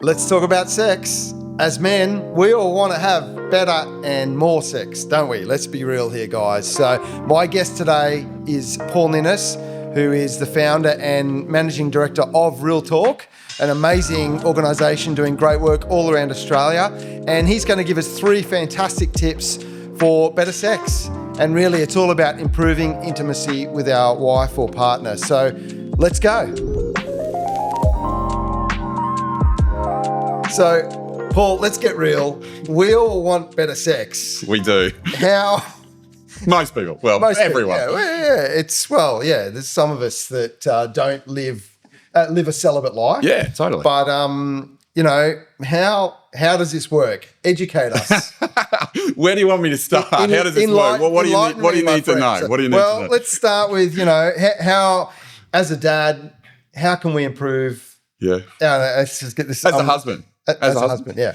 Let's talk about sex. As men, we all want to have better and more sex, don't we? Let's be real here, guys. So my guest today is Paul Ninnes, who is the founder and managing director of Real Talk, an amazing organisation doing great work all around Australia. And he's going to give us 3 fantastic tips for better sex. And really, it's all about improving intimacy with our wife or partner. So let's go. So, Paul, let's get real. We all want better sex. We do. How? Most people. Well, everyone. There's some of us that don't live a celibate life. Yeah, totally. But how does this work? Educate us. Where do you want me to start? How does this work? What do you need to know? Well, let's start with how as a dad, how can we improve? Yeah. Let's just get this. As a husband. As a husband, yeah.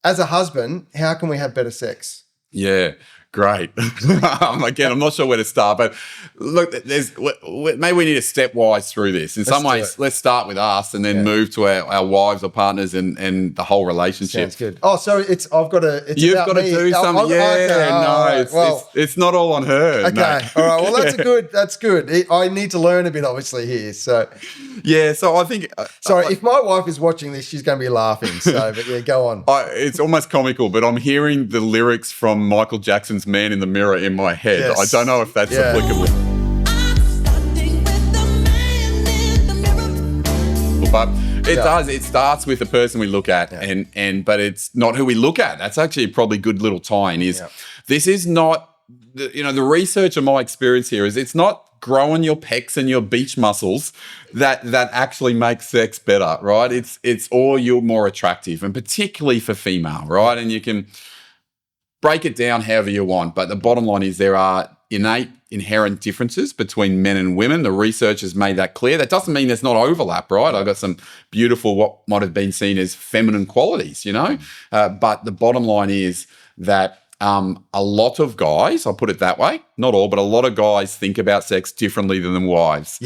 As a husband, how can we have better sex? Yeah, great. Again, I'm not sure where to start, but look, maybe we need to stepwise through this. In some ways, let's start with us and then move to our wives or partners and the whole relationship. Sounds good. Oh, so you've got to do something. It's not all on her. Okay, no. all right. Well, that's good. I need to learn a bit, obviously, here. So, so I think. If my wife is watching this, she's going to be laughing. So, but yeah, go on. It's almost comical, but I'm hearing the lyrics from Michael Jackson's "Man in the Mirror" in my head. Yes. I don't know if that's applicable. But it does. It starts with the person we look at, but it's not who we look at. That's actually probably a good little tie-in. This is not the research of my experience here is it's not growing your pecs and your beach muscles that actually makes sex better, right? It's or you're more attractive, and particularly for female, right? And you can break it down however you want, but the bottom line is there are inherent differences between men and women. The research has made that clear. That doesn't mean there's not overlap, right? I've got some beautiful, what might have been seen as feminine qualities, but the bottom line is that a lot of guys, I'll put it that way, not all, but a lot of guys think about sex differently than wives.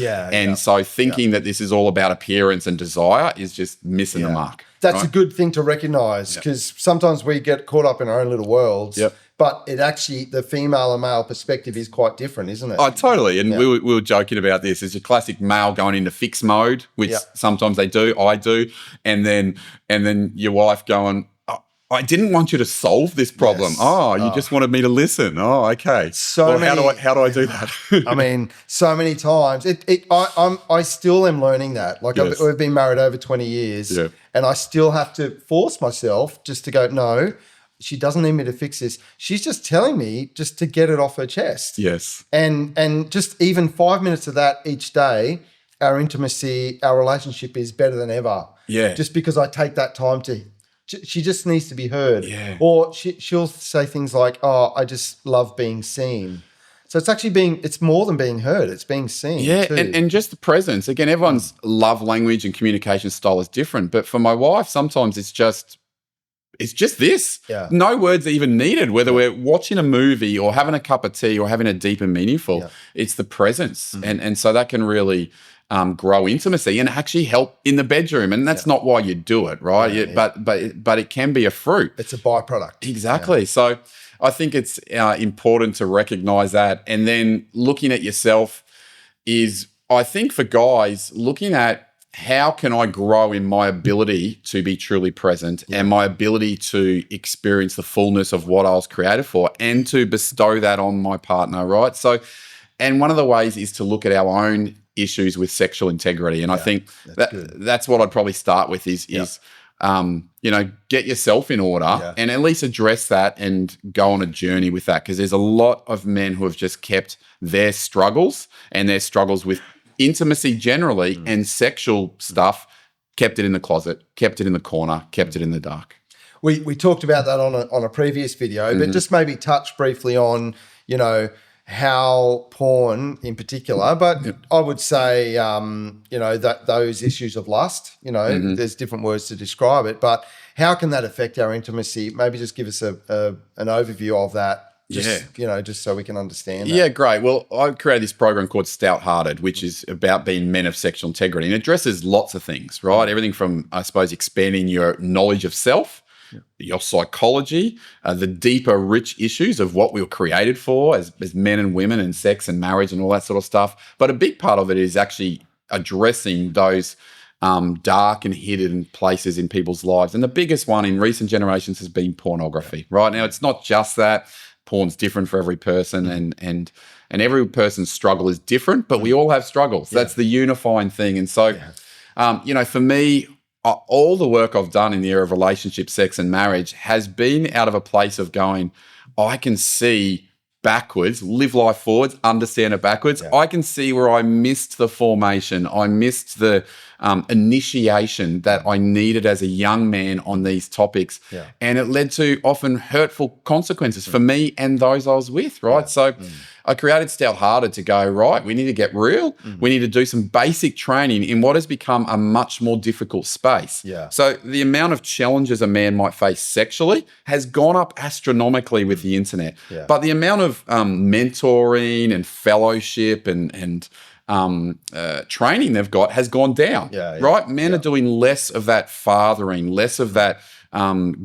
So thinking that this is all about appearance and desire is just missing the mark. That's a good thing to recognise because sometimes we get caught up in our own little worlds. But it actually, the female and male perspective is quite different, isn't it? Oh, totally. And we were joking about this. It's a classic male going into fix mode, which sometimes they do, I do, and then your wife going, I didn't want you to solve this problem. Yes. You just wanted me to listen. Oh, okay. How do I do that? I mean, so many times. I still am learning that. Like we've been married over 20 years, and I still have to force myself just to go, no, she doesn't need me to fix this. She's just telling me just to get it off her chest. Yes. And just even 5 minutes of that each day, our intimacy, our relationship is better than ever. Yeah. Just because I take that time to. She just needs to be heard. Yeah. Or she'll say things like, I just love being seen. So it's actually it's more than being heard. It's being seen. Yeah, too. And just the presence. Again, everyone's love language and communication style is different. But for my wife, sometimes it's just this. Yeah. No words are even needed, whether we're watching a movie or having a cup of tea or having a deep and meaningful. It's the presence. Mm-hmm. And so that can really grow intimacy and actually help in the bedroom. And that's not why you do it, right? But it can be a fruit. It's a byproduct. Exactly. Yeah. So I think it's important to recognize that. And then looking at yourself is, I think for guys, looking at how can I grow in my ability to be truly present and my ability to experience the fullness of what I was created for and to bestow that on my partner, right? So, and one of the ways is to look at our own issues with sexual integrity. And I think that's what I'd probably start with is get yourself in order and at least address that and go on a journey with that. Because there's a lot of men who have just kept their struggles and their struggles with intimacy generally and sexual stuff, kept it in the closet, kept it in the corner, kept it in the dark. We talked about that on a previous video, but just maybe touch briefly on, how porn in particular, but I would say, that those issues of lust, there's different words to describe it, but how can that affect our intimacy? Maybe just give us an overview of that. Just so we can understand that. Yeah, great. Well, I created this program called Stout Hearted, which is about being men of sexual integrity, and it addresses lots of things, right? Everything from, I suppose, expanding your knowledge of self, your psychology, the deeper, rich issues of what we were created for as men and women, and sex and marriage and all that sort of stuff. But a big part of it is actually addressing those dark and hidden places in people's lives. And the biggest one in recent generations has been pornography, right? Now, it's not just that. Porn's different for every person, and every person's struggle is different, but we all have struggles. That's the unifying thing. And so, for me, all the work I've done in the area of relationship, sex, and marriage has been out of a place of going, I can see backwards, live life forwards, understand it backwards. I can see where I missed the formation. I missed the initiation that I needed as a young man on these topics. And it led to often hurtful consequences for me and those I was with, right? So I created Stout Hearted to go, right, we need to get real. We need to do some basic training in what has become a much more difficult space. So the amount of challenges a man might face sexually has gone up astronomically with the internet. But the amount of mentoring and fellowship and training they've got has gone down, right? Men are doing less of that fathering, less of that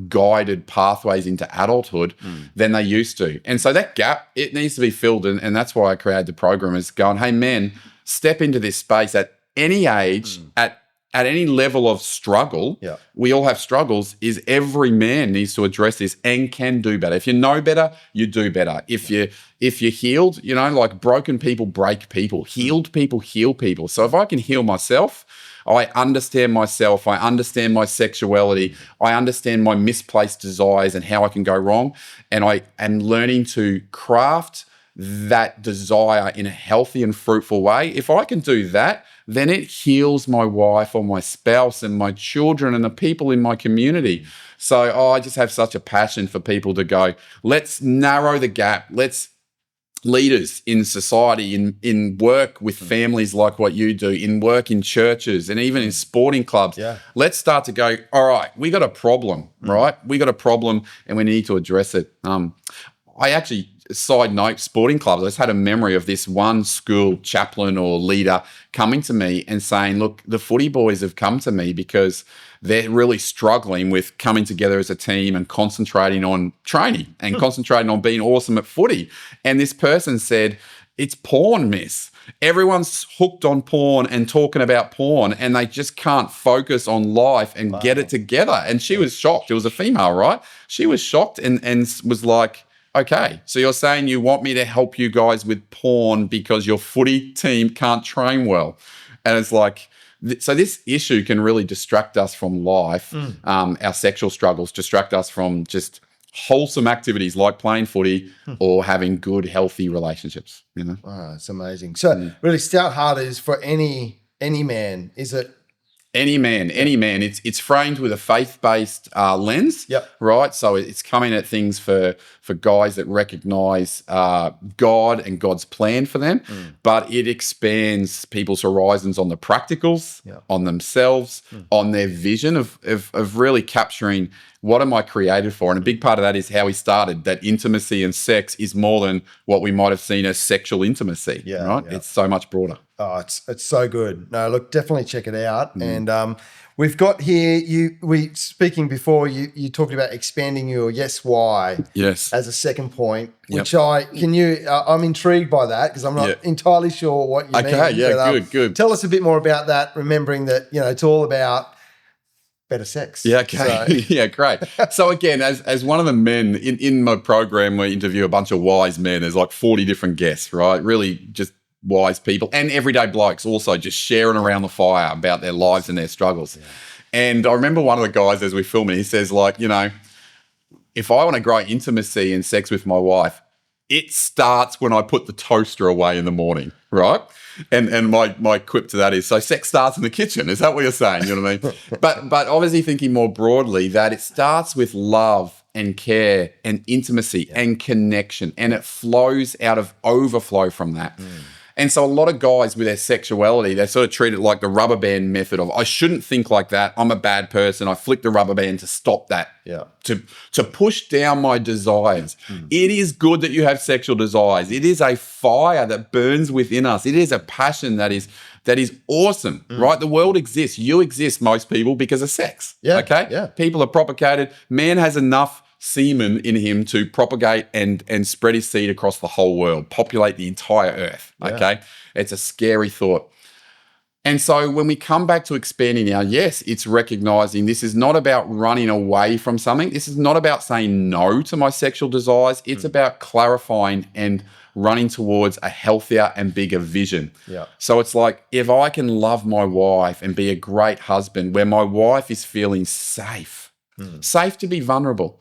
guided pathways into adulthood than they used to. And so that gap, it needs to be filled. And that's why I created the program, is going, hey, men, step into this space at any age, at any level of struggle. We all have struggles. Is every man needs to address this and can do better. If you know better, you do better. If you're healed, like broken people break people, healed people heal people. So if I can heal myself, I understand myself, I understand my sexuality, I understand my misplaced desires and how I can go wrong, and I am learning to craft that desire in a healthy and fruitful way. If I can do that, then it heals my wife or my spouse and my children and the people in my community. So I just have such a passion for people to go, let's narrow the gap. Let's leaders in society, in work with families like what you do, in work in churches and even in sporting clubs. Let's start to go, all right, we got a problem, right? We got a problem and we need to address it. I actually, side note, sporting clubs, I just had a memory of this one school chaplain or leader coming to me and saying, look, the footy boys have come to me because they're really struggling with coming together as a team and concentrating on training and concentrating on being awesome at footy. And this person said, it's porn, miss. Everyone's hooked on porn and talking about porn, and they just can't focus on life and get it together. And she was shocked. It was a female, right? She was shocked and was like, okay, so you're saying you want me to help you guys with porn because your footy team can't train well. And it's like, so this issue can really distract us from life. Our sexual struggles distract us from just wholesome activities like playing footy or having good, healthy relationships. Wow, it's amazing. So really, Stout Hearted is for any man, is it? Any man. It's framed with a faith-based lens, right? So it's coming at things for guys that recognise God and God's plan for them, but it expands people's horizons on the practicals, on themselves, on their vision of really capturing what am I created for? And a big part of that is how he started, that intimacy and sex is more than what we might have seen as sexual intimacy, right? It's so much broader. Oh, it's so good. No, look, definitely check it out. And we've got here, speaking before, you talked about expanding your yes, why as a second point, which I'm intrigued by that because I'm not entirely sure what you mean. Okay, but, good. Tell us a bit more about that, remembering that, it's all about better sex. Yeah, okay. So. Yeah, great. So again, as one of the men in my program, we interview a bunch of wise men. There's like 40 different guests, right? Really just wise people and everyday blokes also just sharing around the fire about their lives and their struggles. And I remember one of the guys as we filming, he says like, if I want to grow intimacy and sex with my wife, it starts when I put the toaster away in the morning, right? And my quip to that is, so sex starts in the kitchen. Is that what you're saying? You know what I mean? But obviously thinking more broadly that it starts with love and care and intimacy and connection, and it flows out of overflow from that. And so a lot of guys with their sexuality, they sort of treat it like the rubber band method of, I shouldn't think like that. I'm a bad person. I flick the rubber band to stop that, to push down my desires. It is good that you have sexual desires. It is a fire that burns within us. It is a passion that is awesome, right? The world exists. You exist, most people, because of sex, okay? Yeah. People are propagated. Man has enough semen in him to propagate and spread his seed across the whole world, populate the entire earth, okay? It's a scary thought. And so when we come back to expanding now, yes, it's recognizing this is not about running away from something. This is not about saying no to my sexual desires. It's about clarifying and running towards a healthier and bigger vision. So it's like, if I can love my wife and be a great husband where my wife is feeling safe, safe to be vulnerable,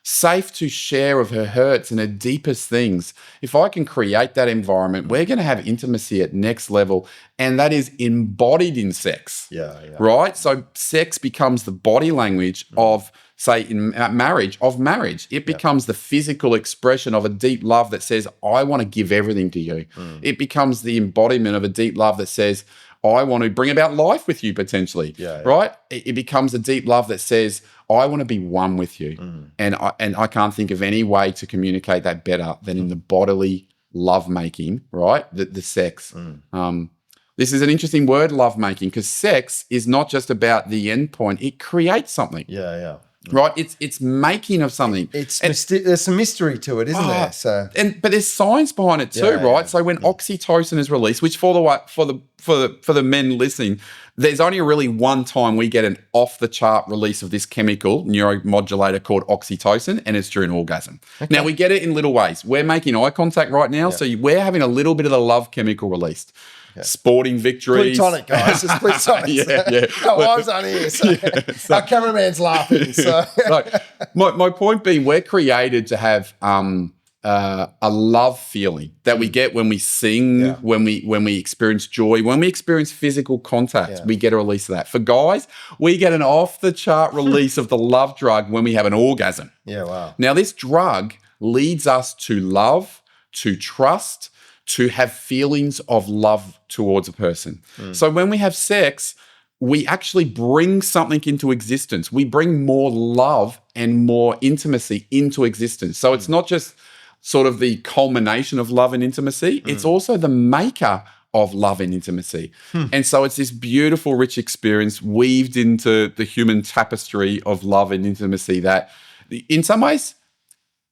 safe to share of her hurts and her deepest things. If I can create that environment, we're going to have intimacy at next level, and that is embodied in sex, right? So sex becomes the body language of, say, in marriage. It becomes the physical expression of a deep love that says, I want to give everything to you. It becomes the embodiment of a deep love that says, I want to bring about life with you potentially, right? It becomes a deep love that says, I want to be one with you. And I can't think of any way to communicate that better than in the bodily lovemaking, right? The sex. This is an interesting word, lovemaking, because sex is not just about the end point. It creates something. Right? It's making of something. There's some mystery to it, isn't there? So but there's science behind it too, right? So when oxytocin is released, which for the men listening, there's only really one time we get an off-the-chart release of this chemical neuromodulator called oxytocin, and it's during orgasm. Now, we get it in little ways. We're making eye contact right now, so we're having a little bit of the love chemical released. Sporting victories. Platonic, guys. It's platonic. Our wives aren't here, so our cameraman's laughing. So, my point being, we're created to have a love feeling that we get when we sing, when we experience joy, when we experience physical contact, we get a release of that. For guys, we get an off-the-chart release of the love drug when we have an orgasm. Now, this drug leads us to love, to trust, to have feelings of love towards a person. So when we have sex, we actually bring something into existence. We bring more love and more intimacy into existence. So it's not just sort of the culmination of love and intimacy, it's also the maker of love and intimacy. And so it's this beautiful, rich experience weaved into the human tapestry of love and intimacy that in some ways,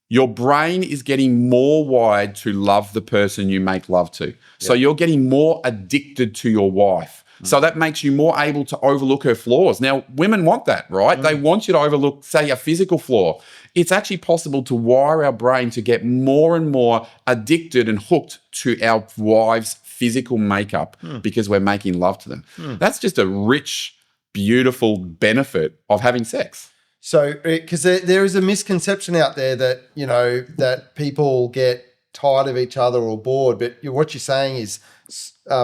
your brain is getting more wired to love the person you make love to. So you're getting more addicted to your wife. So that makes you more able to overlook her flaws. Now, women want that, right? They want you to overlook, say, a physical flaw. It's actually possible to wire our brain to get more and more addicted and hooked to our wives' physical makeup because we're making love to them. That's just a rich, beautiful benefit of having sex. So, because there is a misconception out there that, that people get tired of each other or bored, but what you're saying is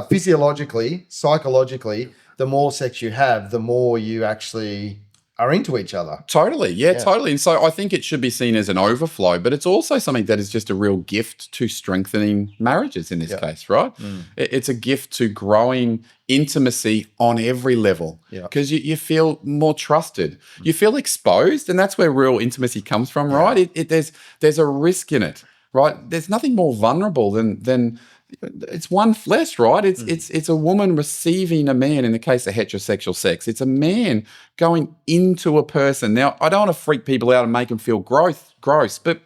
physiologically, psychologically, the more sex you have, the more you actually are into each other. Totally. Yeah, totally. And so I think it should be seen as an overflow, but it's also something that is just a real gift to strengthening marriages in this case, right? It's a gift to growing intimacy on every level because you feel more trusted. You feel exposed, and that's where real intimacy comes from, right? There's a risk in it, right? There's nothing more vulnerable than it's one flesh, right? It's a woman receiving a man in the case of heterosexual sex. It's a man going into a person. Now, I don't want to freak people out and make them feel gross, but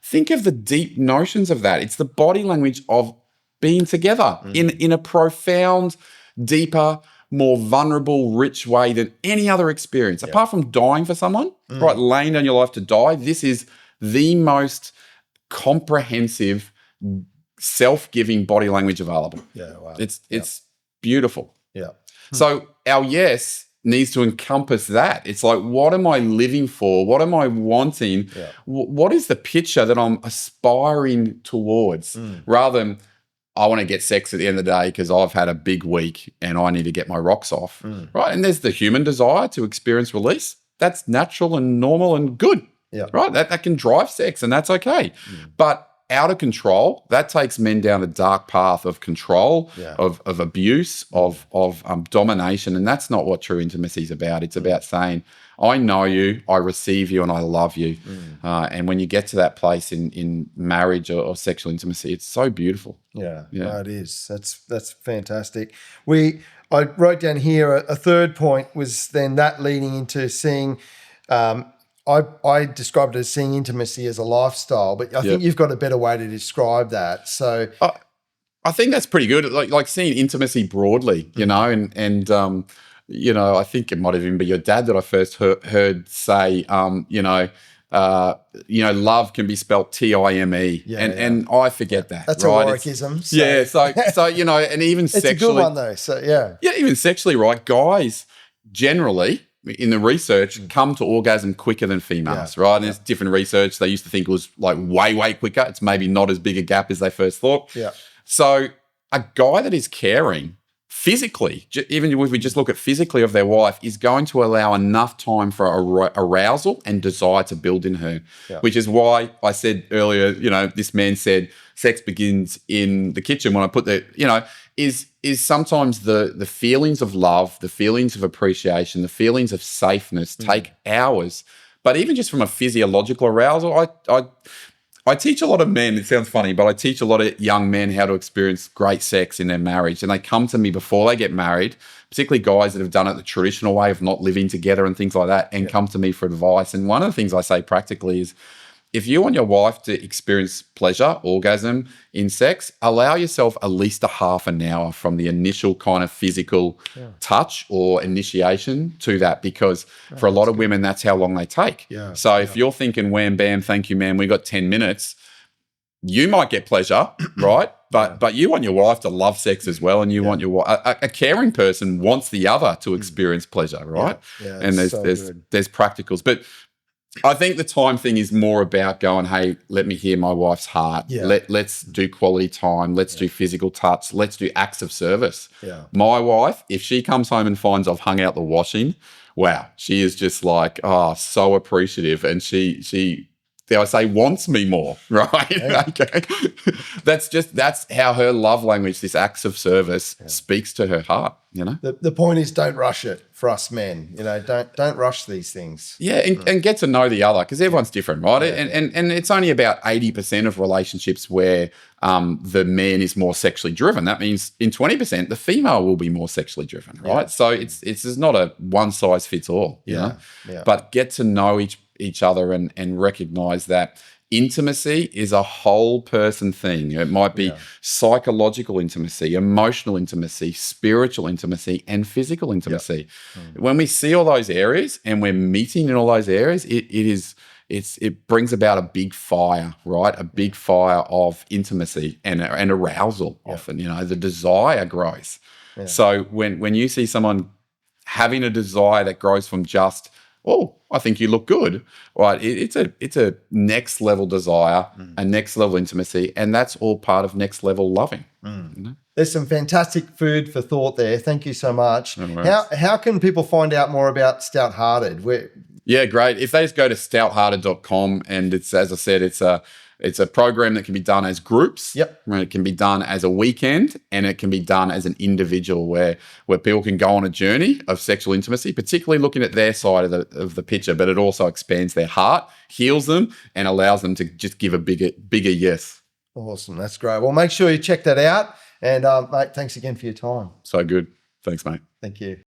think of the deep notions of that. It's the body language of being together in a profound, deeper, more vulnerable, rich way than any other experience. Apart from dying for someone, right, laying down your life to die, this is the most comprehensive self-giving body language available. It's beautiful. So our yes needs to encompass that. It's like, what am I living for? What am I wanting? What is the picture that I'm aspiring towards? Rather than, I want to get sex at the end of the day because I've had a big week and I need to get my rocks off, right? And there's the human desire to experience release. That's natural and normal and good, right? That can drive sex, and that's okay. But out of control. That takes men down a dark path of control, of abuse, of domination, and that's not what true intimacy is about. It's about saying, I know you, I receive you, and I love you. And when you get to that place in marriage or sexual intimacy, it's so beautiful. Yeah, no, it is. That's fantastic. I wrote down here a third point was then that leading into seeing. I described it as seeing intimacy as a lifestyle, but I think you've got a better way to describe that. So I think that's pretty good. Like seeing intimacy broadly, you know, and you know, I think it might have even been your dad that I first heard say, you know, love can be spelt Time, and I forget that. That's right? a Warwickism. So you know, and even it's sexually, a good one though. So even sexually, right? Guys generally, in the research, come to orgasm quicker than females, right? And there's different research. They used to think it was like way quicker. It's maybe not as big a gap as they first thought. Yeah. So a guy that is caring physically, even if we just look at physically of their wife, is going to allow enough time for arousal and desire to build in her, which is why I said earlier, you know, this man said sex begins in the kitchen. When I put the, you know, is sometimes the feelings of love, the feelings of appreciation, the feelings of safeness take hours. But even just from a physiological arousal, I teach a lot of men, it sounds funny, but I teach a lot of young men how to experience great sex in their marriage. And they come to me before they get married, particularly guys that have done it the traditional way of not living together and things like that, and come to me for advice. And one of the things I say practically is, if you want your wife to experience pleasure, orgasm in sex, allow yourself at least a half an hour from the initial kind of physical touch or initiation to that, because for a lot of women, that's how long they take. So if you're thinking, wham, bam, thank you, man, we got 10 minutes, you might get pleasure, right? But you want your wife to love sex as well, and you want your a caring person wants the other to experience pleasure, right? And there's practicals. But I think the time thing is more about going, hey, let me hear my wife's heart. Let's do quality time. Let's do physical touch. Let's do acts of service. My wife, if she comes home and finds I've hung out the washing, wow, she is just like, so appreciative. And she dare I say, wants me more, right? Okay. That's how her love language, this acts of service, speaks to her heart, you know? The point is, don't rush it for us men. You know, don't rush these things. Yeah, and get to know the other, because everyone's different, right? And it's only about 80% of relationships where the man is more sexually driven. That means in 20%, the female will be more sexually driven, right? So it's not a one size fits all, you know? But get to know each other and recognize that intimacy is a whole person thing. It might be psychological intimacy, emotional intimacy, spiritual intimacy, and physical intimacy. When we see all those areas and we're meeting in all those areas, it brings about a big fire, right? A big fire of intimacy and arousal. Often, you know, the desire grows. So when you see someone having a desire that grows from just, oh, I think you look good, right? It's a next level desire, a next level intimacy, and that's all part of next level loving. You know? There's some fantastic food for thought there. Thank you so much. How can people find out more about Stout Hearted? Yeah, great. If they just go to stouthearted.com, and it's, as I said, it's a program that can be done as groups. It can be done as a weekend, and it can be done as an individual where people can go on a journey of sexual intimacy, particularly looking at their side of the picture, but it also expands their heart, heals them, and allows them to just give a bigger yes. Awesome. That's great. Well, make sure you check that out. And mate, thanks again for your time. So good. Thanks, mate. Thank you.